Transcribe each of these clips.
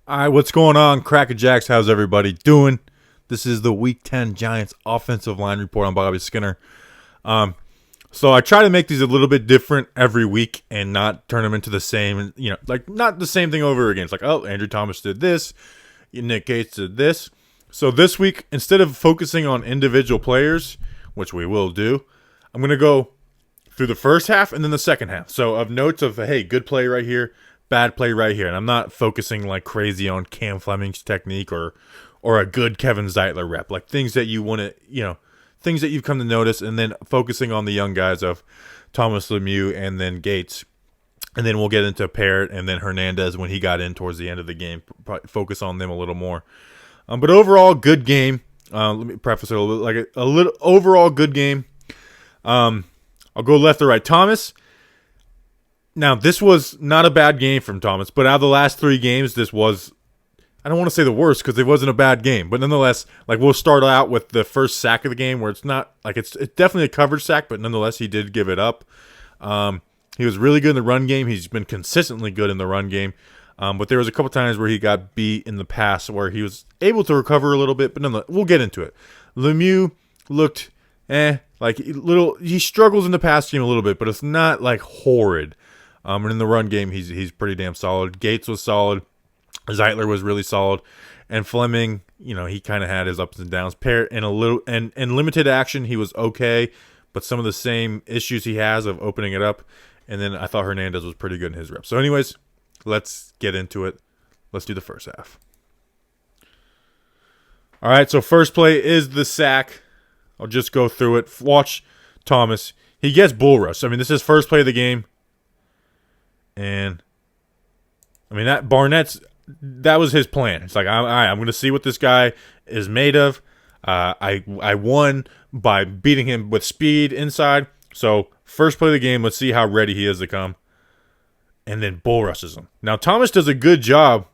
All right, what's going on, Cracker Jacks? How's everybody doing? This is the Week 10 Giants offensive line report on Bobby Skinner. So I try to make these a little bit different every week and not turn them into the same, like not the same thing over again. It's like, oh, Andrew Thomas did this, Nick Gates did this. So this week, instead of focusing on individual players, which we will do, I'm going to go through the first half and then the second half. So of notes of, hey, good play right here, bad play right here. And I'm not focusing like crazy on Cam Fleming's technique or a good Kevin Zeitler rep, like things that you want to, things that you've come to notice, and then focusing on the young guys of Thomas Lemieux and then Gates. And then we'll get into Parrott and then Hernandez when he got in towards the end of the game. Focus on them a little more. But overall, good game. Let me preface it a little bit. Like a little overall good game. I'll go left to right. Thomas. Now, this was not a bad game from Thomas, but out of the last three games, this was, I don't want to say the worst because it wasn't a bad game, but nonetheless, like we'll start out with the first sack of the game where it's not, like it's definitely a coverage sack, but nonetheless, he did give it up. He was really good in the run game. He's been consistently good in the run game, but there was a couple times where he got beat in the pass where he was able to recover a little bit, but nonetheless, we'll get into it. Lemieux looked, like he struggles in the pass game a little bit, but it's not like horrid. And in the run game, he's pretty damn solid. Gates was solid. Zeitler was really solid, and Fleming, he kind of had his ups and downs. Parrott in limited action, he was okay, but some of the same issues he has of opening it up. And then I thought Hernandez was pretty good in his reps. So, anyways, let's get into it. Let's do the first half. All right, so first play is the sack. I'll just go through it. Watch Thomas. He gets bull rush. I mean, this is first play of the game. And, I mean, that was his plan. It's like, all right, I'm going to see what this guy is made of. I won by beating him with speed inside. So, first play of the game, let's see how ready he is to come. And then bull rushes him. Now, Thomas does a good job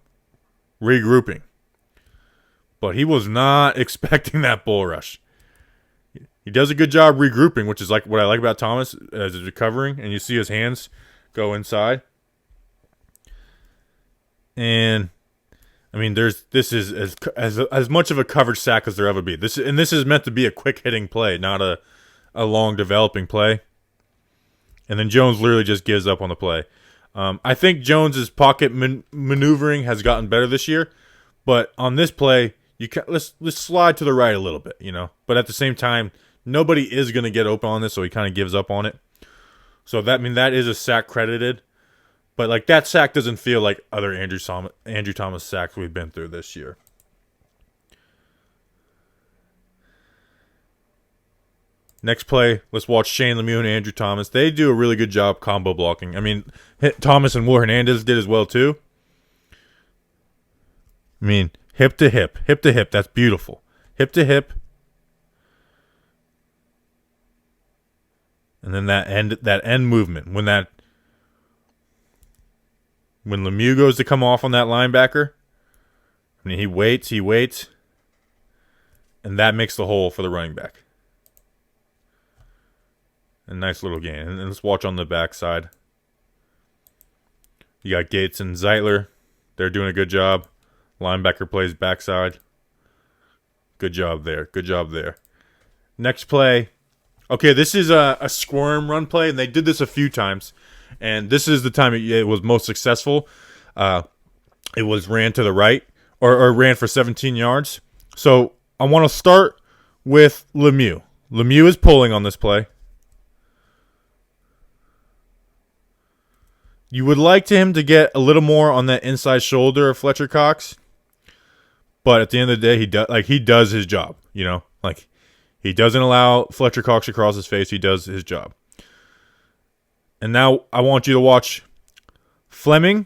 regrouping. But he was not expecting that bull rush. He does a good job regrouping, which is like what I like about Thomas as he's recovering. And you see his hands go inside. And I mean, this is as much of a coverage sack as there ever be. This is meant to be a quick hitting play, not a long developing play. And then Jones literally just gives up on the play. I think Jones's pocket maneuvering has gotten better this year, but on this play, let's slide to the right a little bit, But at the same time, nobody is going to get open on this, so he kind of gives up on it. So that is a sack credited. But like that sack doesn't feel like other Andrew Thomas sacks we've been through this year. Next play, let's watch Shane Lemieux and Andrew Thomas. They do a really good job combo blocking. I mean, Thomas and Will Hernandez did as well too. I mean, hip to hip. That's beautiful. Hip to hip. And then that end movement when Lemieux goes to come off on that linebacker, I mean, he waits, and that makes the hole for the running back. A nice little gain. And let's watch on the backside. You got Gates and Zeitler. They're doing a good job. Linebacker plays backside. Good job there. Next play. Okay, this is a squirm run play, and they did this a few times. And this is the time it was most successful. It was ran to the right, or ran for 17 yards. So I want to start with Lemieux. Lemieux is pulling on this play. You would like him to get a little more on that inside shoulder of Fletcher Cox, but at the end of the day, he does his job. Like he doesn't allow Fletcher Cox across his face. He does his job. And now I want you to watch Fleming.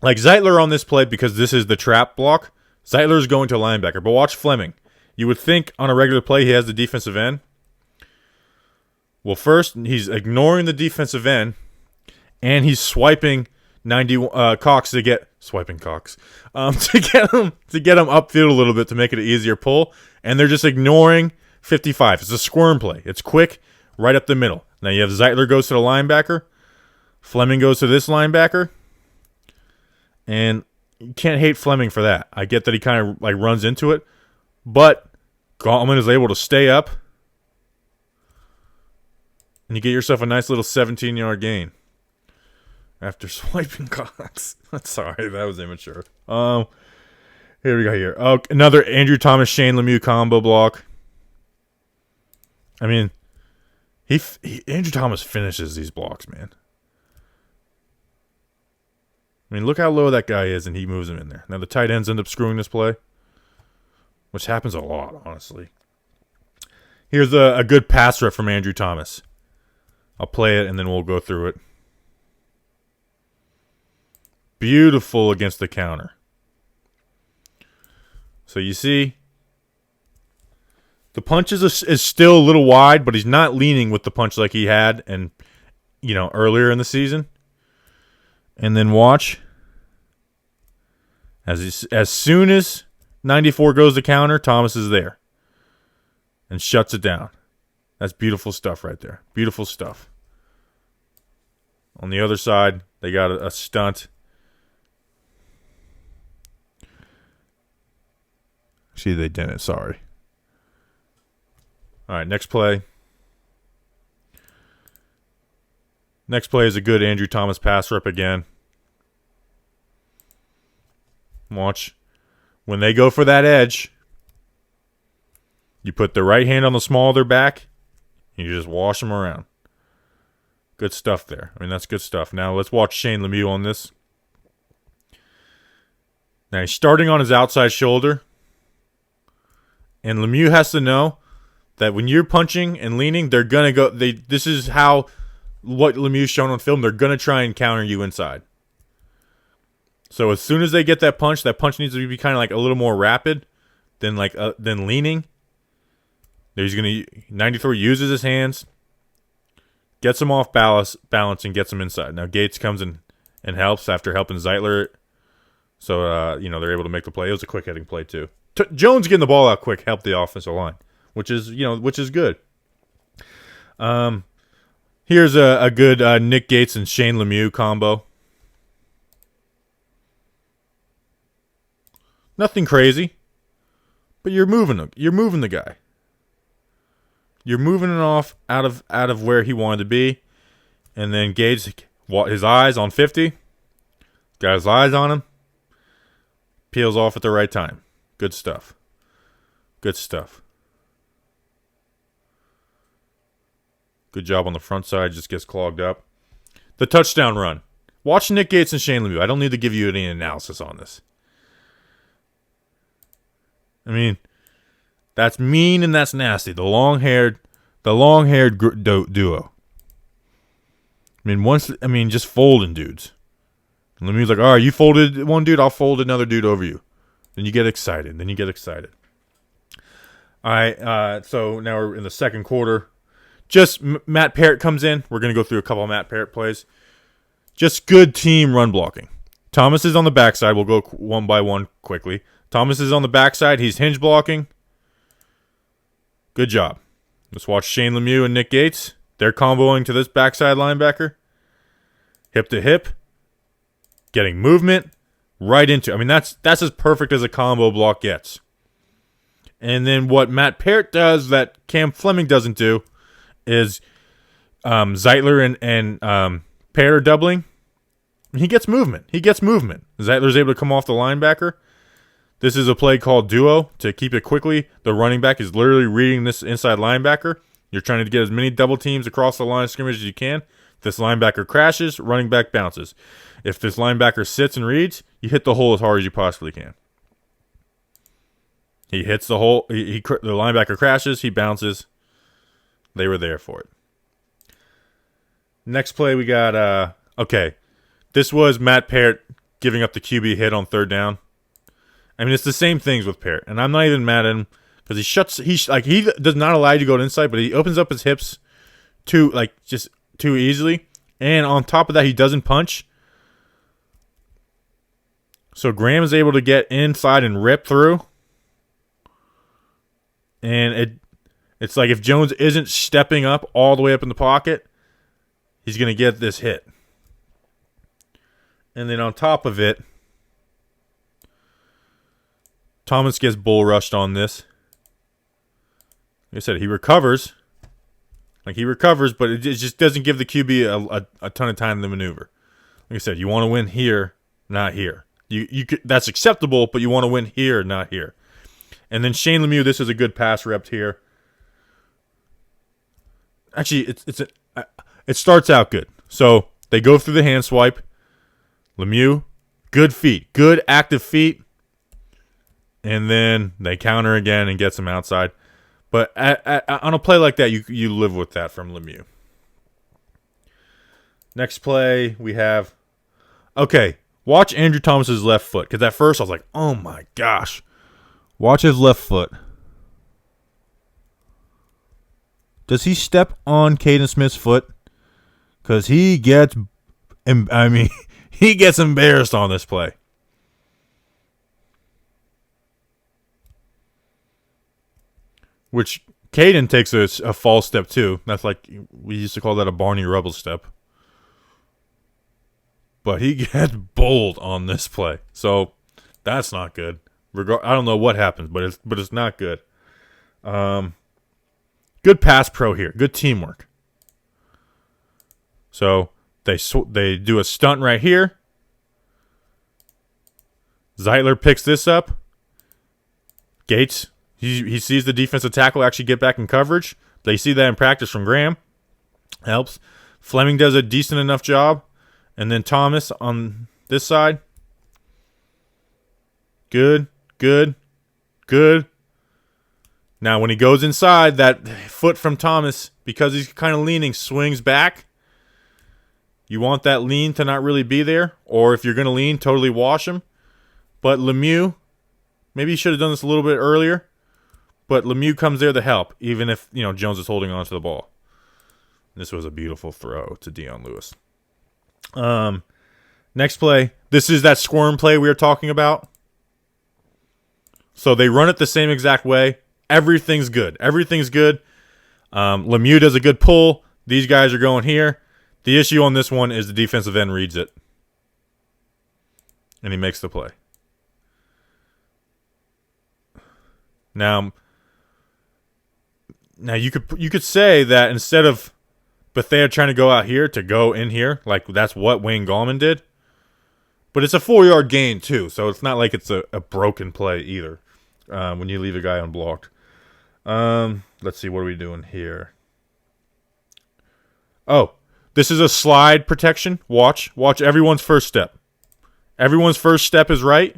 Like Zeitler on this play, because this is the trap block. Zeitler is going to linebacker. But watch Fleming. You would think on a regular play he has the defensive end. Well, first, he's ignoring the defensive end. And he's swiping Cox to get Cox to get him upfield a little bit to make it an easier pull. And they're just ignoring 55. It's a squirm play. It's quick, right up the middle. Now you have Zeitler goes to the linebacker. Fleming goes to this linebacker. And, you can't hate Fleming for that. I get that he kind of like runs into it, but Gauntlet is able to stay up, and you get yourself a nice little 17-yard gain after swiping Cox. Sorry, that was immature. Here we go here. Oh, another Andrew Thomas, Shane Lemieux combo block. I mean, Andrew Thomas finishes these blocks, man. I mean, look how low that guy is, and he moves him in there. Now the tight ends end up screwing this play, which happens a lot, honestly. Here's a good pass rep from Andrew Thomas. I'll play it, and then we'll go through it. Beautiful against the counter. So you see, the punch is still a little wide, but he's not leaning with the punch like he had, and earlier in the season. And then watch, as soon as 94 goes to counter, Thomas is there and shuts it down. That's beautiful stuff right there. Beautiful stuff. On the other side, they got a stunt. See, they didn't. Sorry. All right, next play. Next play is a good Andrew Thomas pass rep again. Watch. When they go for that edge, you put the right hand on the small of their back, and you just wash them around. Good stuff there. I mean, that's good stuff. Now, let's watch Shane Lemieux on this. Now, he's starting on his outside shoulder. And Lemieux has to know that when you're punching and leaning, they're going to go. This is how what Lemieux's shown on film. They're going to try and counter you inside. So as soon as they get that punch needs to be kind of like a little more rapid than leaning. He's going to 93 uses his hands, gets him off balance, and gets him inside. Now Gates comes in and helps after helping Zeitler. So they're able to make the play. It was a quick hitting play too. Jones getting the ball out quick helped the offensive line, which is good. Here's a good Nick Gates and Shane Lemieux combo. Nothing crazy, but you're moving the guy. You're moving it off out of where he wanted to be, and then Gates, his eyes on 50, got his eyes on him, peels off at the right time. Good stuff. Good stuff. Good job on the front side. Just gets clogged up. The touchdown run. Watch Nick Gates and Shane Lemieux. I don't need to give you any analysis on this. I mean, that's mean and that's nasty. The long-haired duo. Just folding dudes. And Lemieux's like, all right, you folded one dude, I'll fold another dude over you. Then you get excited. All right, so now we're in the second quarter. Just Matt Parrott comes in. We're going to go through a couple of Matt Parrott plays. Just good team run blocking. Thomas is on the backside. We'll go one by one quickly. Thomas is on the backside. He's hinge blocking. Good job. Let's watch Shane Lemieux and Nick Gates. They're comboing to this backside linebacker. Hip to hip. Getting movement. Right into. I mean, that's as perfect as a combo block gets. And then what Matt Parrott does that Cam Fleming doesn't do is Zeitler and Parrott are doubling. He gets movement. Zeitler's able to come off the linebacker. This is a play called duo. To keep it quickly, the running back is literally reading this inside linebacker. You're trying to get as many double teams across the line of scrimmage as you can. If this linebacker crashes, running back bounces. If this linebacker sits and reads, you hit the hole as hard as you possibly can. He hits the hole. The linebacker crashes. He bounces. They were there for it. Next play we got. Okay, this was Matt Parrott giving up the QB hit on third down. I mean, it's the same things with Parrott, and I'm not even mad at him because he does not allow you to go inside, but he opens up his hips too easily, and on top of that, he doesn't punch. So Graham is able to get inside and rip through. And it's like if Jones isn't stepping up all the way up in the pocket, he's going to get this hit. And then on top of it, Thomas gets bull rushed on this. Like I said, he recovers. But it just doesn't give the QB a ton of time to maneuver. Like I said, you want to win here, not here. That's acceptable, but you want to win here, not here. And then Shane Lemieux, this is a good pass rep here. Actually, it starts out good. So they go through the hand swipe. Lemieux, good feet, good active feet. And then they counter again and get some outside. But on a play like that, you live with that from Lemieux. Next play, we have... Okay, watch Andrew Thomas's left foot. Because at first I was like, oh my gosh. Watch his left foot. Does he step on Caden Smith's foot? Because he gets... he gets embarrassed on this play. Which Caden takes a false step too. That's like, we used to call that a Barney Rubble step. But he gets bowled on this play. So that's not good. I don't know what happens, but it's not good. Good pass pro here. Good teamwork. So they do a stunt right here. Zeitler picks this up. Gates, he sees the defensive tackle actually get back in coverage. They see that in practice from Graham. Helps. Fleming does a decent enough job. And then Thomas on this side. Good. Now, when he goes inside, that foot from Thomas, because he's kind of leaning, swings back. You want that lean to not really be there. Or if you're going to lean, totally wash him. But Lemieux, maybe he should have done this a little bit earlier. But Lemieux comes there to help, even if Jones is holding on to the ball. This was a beautiful throw to Dion Lewis. Next play. This is that squirm play we were talking about. So they run it the same exact way. Everything's good. Lemieux does a good pull. These guys are going here. The issue on this one is the defensive end reads it. And he makes the play. Now you could say that instead of Bethea trying to go out here to go in here, like that's what Wayne Gallman did. But it's a 4-yard gain too, so it's not like it's a broken play either when you leave a guy unblocked. Let's see, what are we doing here? Oh, this is a slide protection. Watch everyone's first step. Everyone's first step is right.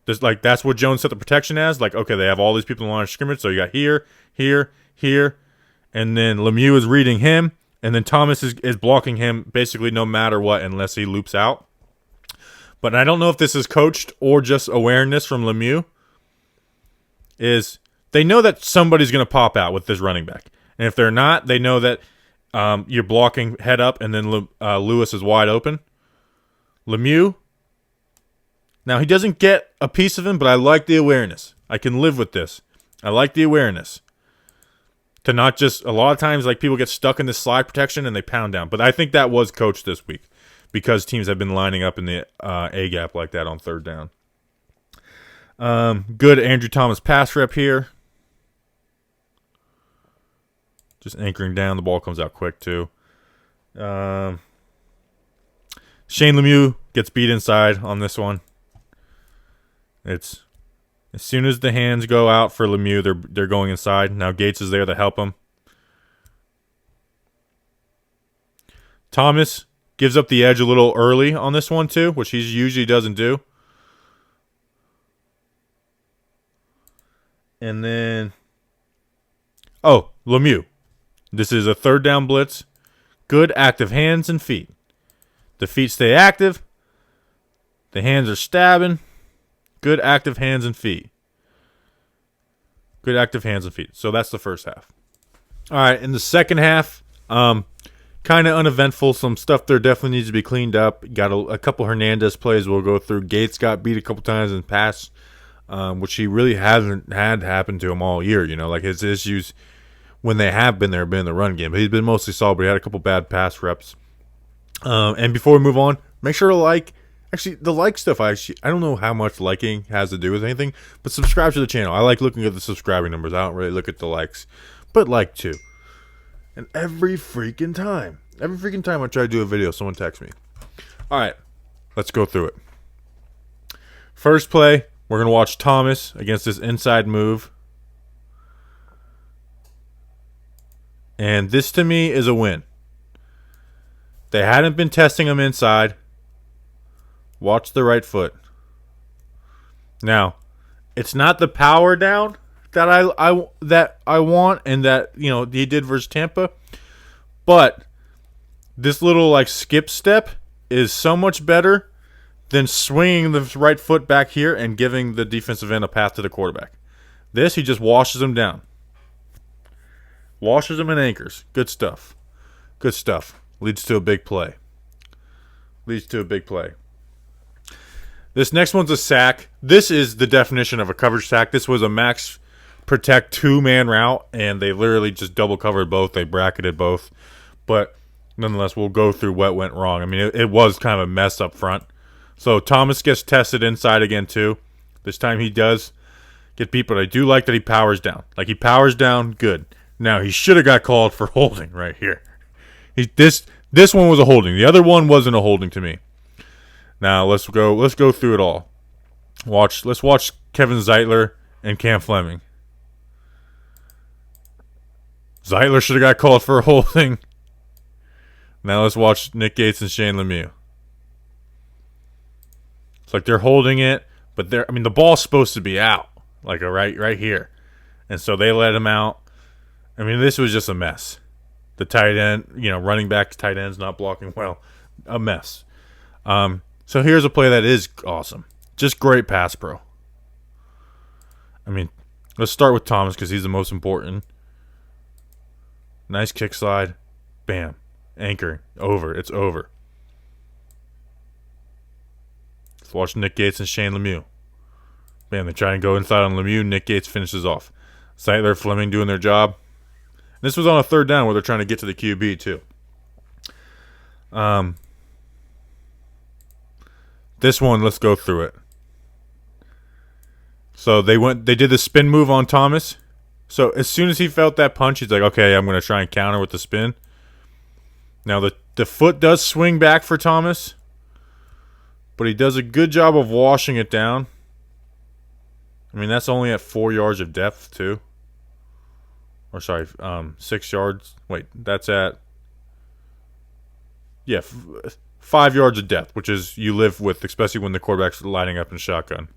That's what Jones set the protection as. Like, okay, they have all these people in the line of scrimmage, so you got here, and then Lemieux is reading him, and then Thomas is blocking him basically no matter what unless he loops out. But I don't know if this is coached or just awareness from Lemieux. Is they know that somebody's going to pop out with this running back. And if they're not, they know that you're blocking head up and then Lewis is wide open. Lemieux, now he doesn't get a piece of him, but I like the awareness. I can live with this. I like the awareness. To not just, a lot of times like people get stuck in this slide protection and they pound down. But I think that was coached this week because teams have been lining up in the A gap like that on third down. Good Andrew Thomas pass rep here. Just anchoring down. The ball comes out quick too. Shane Lemieux gets beat inside on this one. It's as soon as the hands go out for Lemieux, they're going inside. Now Gates is there to help him. Thomas gives up the edge a little early on this one too, which he usually doesn't do. And then, Lemieux. This is a third down blitz. Good active hands and feet. The feet stay active. The hands are stabbing. Good active hands and feet. So that's the first half. All right, in the second half, kind of uneventful. Some stuff there definitely needs to be cleaned up. Got a couple Hernandez plays we'll go through. Gates got beat a couple times in pass, which he really hasn't had happen to him all year. Like his issues when they have been there have been in the run game. But he's been mostly solid, but he had a couple bad pass reps. And before we move on, make sure to like Actually, the like stuff, I don't know how much liking has to do with anything, but subscribe to the channel. I like looking at the subscribing numbers. I don't really look at the likes, but like too. And every freaking time I try to do a video, someone texts me. All right, let's go through it. First play, we're going to watch Thomas against this inside move. And this, to me, is a win. They hadn't been testing him inside. Watch the right foot. Now, it's not the power down that I want and that, you know, he did versus Tampa, but this little like skip step is so much better than swinging the right foot back here and giving the defensive end a path to the quarterback. This, he just washes him down. Washes him and anchors. Good stuff. Good stuff. Leads to a big play. Leads to a big play. This next one's a sack. This is the definition of a coverage sack. This was a max protect 2-man route, and they literally just double covered both. They bracketed both. But nonetheless, we'll go through what went wrong. I mean, it was kind of a mess up front. So Thomas gets tested inside again, too. This time he does get beat, but I do like that he powers down. Like, he powers down, good. Now, he should have got called for holding right here. This one was a holding. The other one wasn't a holding to me. Now let's go through it all. Let's watch Kevin Zeitler and Cam Fleming. Zeitler should have got called for a holding. Now let's watch Nick Gates and Shane Lemieux. It's like they're holding it, but the ball's supposed to be out, like right here, and so they let him out. I mean, this was just a mess. The tight end, running back, tight end's not blocking well, a mess. So here's a play that is awesome. Just great pass pro. I mean, let's start with Thomas because he's the most important. Nice kick slide. Bam. Anchoring. Over. It's over. Let's watch Nick Gates and Shane Lemieux. Bam, they try and go inside on Lemieux. Nick Gates finishes off. Zeitler, Fleming doing their job. This was on a third down where they're trying to get to the QB too. This one, let's go through it. So they did the spin move on Thomas. So as soon as he felt that punch, he's like, okay, I'm going to try and counter with the spin. Now the foot does swing back for Thomas, but he does a good job of washing it down. I mean, that's only at 4 yards of depth too. Or sorry, 6 yards. Wait, that's at 5 yards of depth, which is you live with, especially when the quarterback's lining up in shotgun.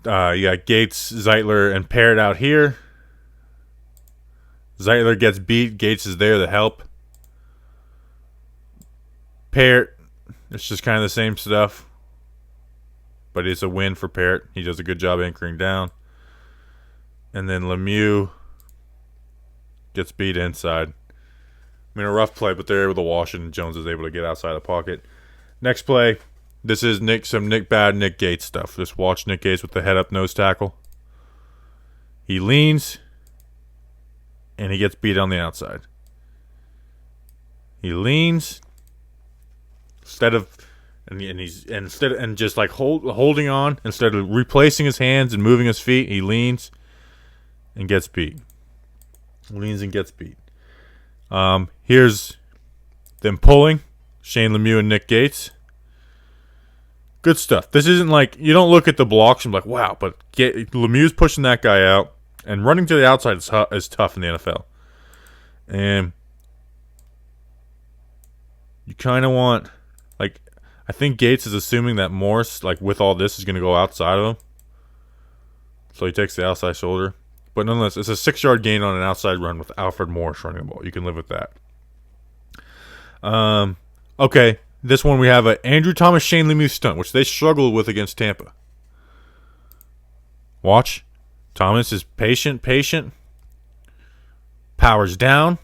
You got Gates, Zeitler, and Parrott out here. Zeitler gets beat. Gates is there to help. Parrott, it's just kind of the same stuff, but it's a win for Parrott. He does a good job anchoring down. And then Lemieux gets beat inside. I mean, a rough play, but they're able to wash it, and Jones is able to get outside the pocket. Next play, this is Nick Gates stuff. Just watch Nick Gates with the head-up nose tackle. He leans, and he gets beat on the outside. He leans instead of just like holding on, instead of replacing his hands and moving his feet, he leans and gets beat. Leans and gets beat. Here's them pulling Shane Lemieux and Nick Gates. Good stuff. This isn't like, you don't look at the blocks and be like, wow, but Lemieux's pushing that guy out, and running to the outside is tough in the NFL. And you kind of want, like, I think Gates is assuming that Morris, like, with all this, is going to go outside of him. So he takes the outside shoulder. But nonetheless, it's a 6-yard gain on an outside run with Alfred Morris running the ball. You can live with that. Okay, this one we have a Andrew Thomas, Shane Lemieux stunt, which they struggled with against Tampa. Watch. Thomas is patient, powers down,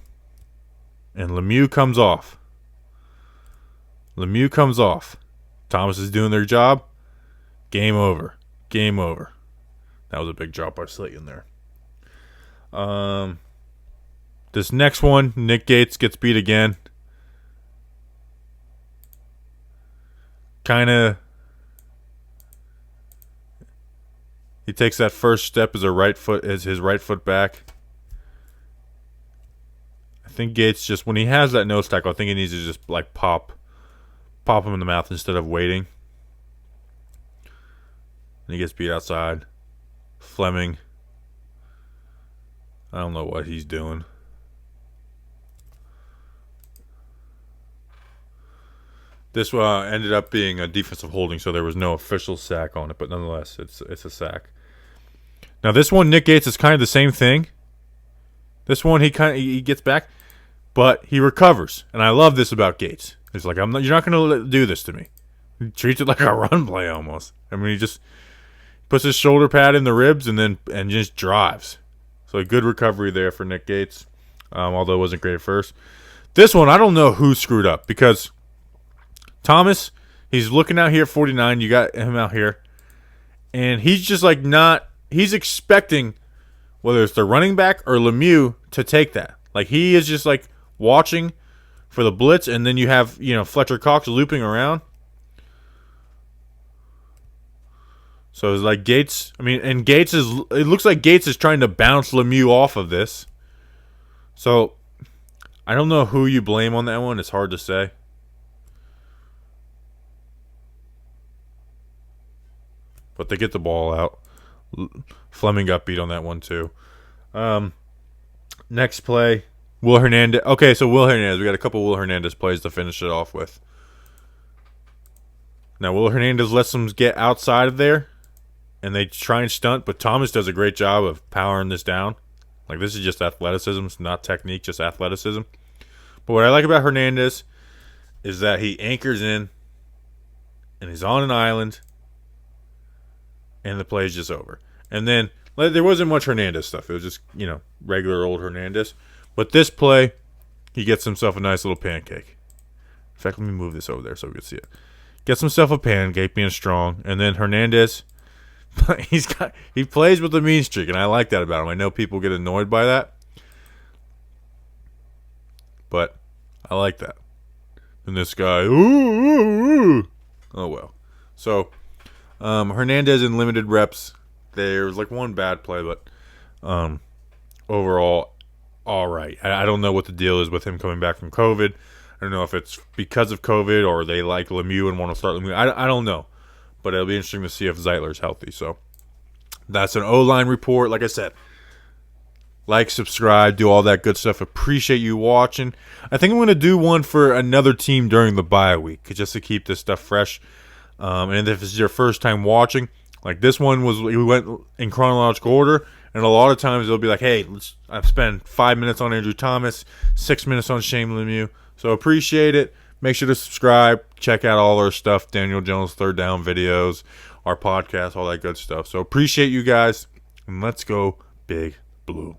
and Lemieux comes off. Thomas is doing their job. Game over. That was a big drop by Slayton there. This next one, Nick Gates gets beat again. kind of, he takes that first step as his right foot back. I think Gates just, when he has that nose tackle, I think he needs to just like pop him in the mouth instead of waiting. And he gets beat outside. Fleming, I don't know what he's doing. This ended up being a defensive holding, so there was no official sack on it, but nonetheless, it's a sack. Now this one, Nick Gates, is kind of the same thing. This one, he gets back, but he recovers, and I love this about Gates. He's like, you're not going to do this to me. He treats it like a run play almost. I mean, he just puts his shoulder pad in the ribs and just drives. So a good recovery there for Nick Gates, although it wasn't great at first. This one, I don't know who screwed up because Thomas, he's looking out here at 49. You got him out here. And he's just like he's expecting whether it's the running back or Lemieux to take that. Like he is just like watching for the blitz, and then you have, Fletcher Cox looping around. So it's like Gates, it looks like Gates is trying to bounce Lemieux off of this. So I don't know who you blame on that one. It's hard to say. But they get the ball out. Fleming got beat on that one too. Next play, Will Hernandez. Okay, so Will Hernandez. We got a couple Will Hernandez plays to finish it off with. Now, Will Hernandez lets them get outside of there, and they try and stunt, but Thomas does a great job of powering this down. Like, this is just athleticism. It's not technique, just athleticism. But what I like about Hernandez is that he anchors in, and he's on an island, and the play is just over. And then there wasn't much Hernandez stuff. It was just, regular old Hernandez. But this play, he gets himself a nice little pancake. In fact, let me move this over there so we can see it. Gets himself a pancake, being strong. And then Hernandez, he plays with a mean streak, and I like that about him. I know people get annoyed by that, but I like that. And this guy, ooh. Oh, well. So, Hernandez in limited reps. There was like one bad play, but overall, all right. I don't know what the deal is with him coming back from COVID. I don't know if it's because of COVID or they like Lemieux and want to start Lemieux. I don't know. But it'll be interesting to see if Zeitler's healthy. So that's an O-line report. Like I said, like, subscribe, do all that good stuff. Appreciate you watching. I think I'm going to do one for another team during the bye week just to keep this stuff fresh. And if it's your first time watching, like this one we went in chronological order, and a lot of times it'll be like, hey, I've spent 5 minutes on Andrew Thomas, 6 minutes on Shane Lemieux. So appreciate it. Make sure to subscribe. Check out all our stuff, Daniel Jones third down videos, our podcast, all that good stuff. So appreciate you guys, and let's go Big Blue.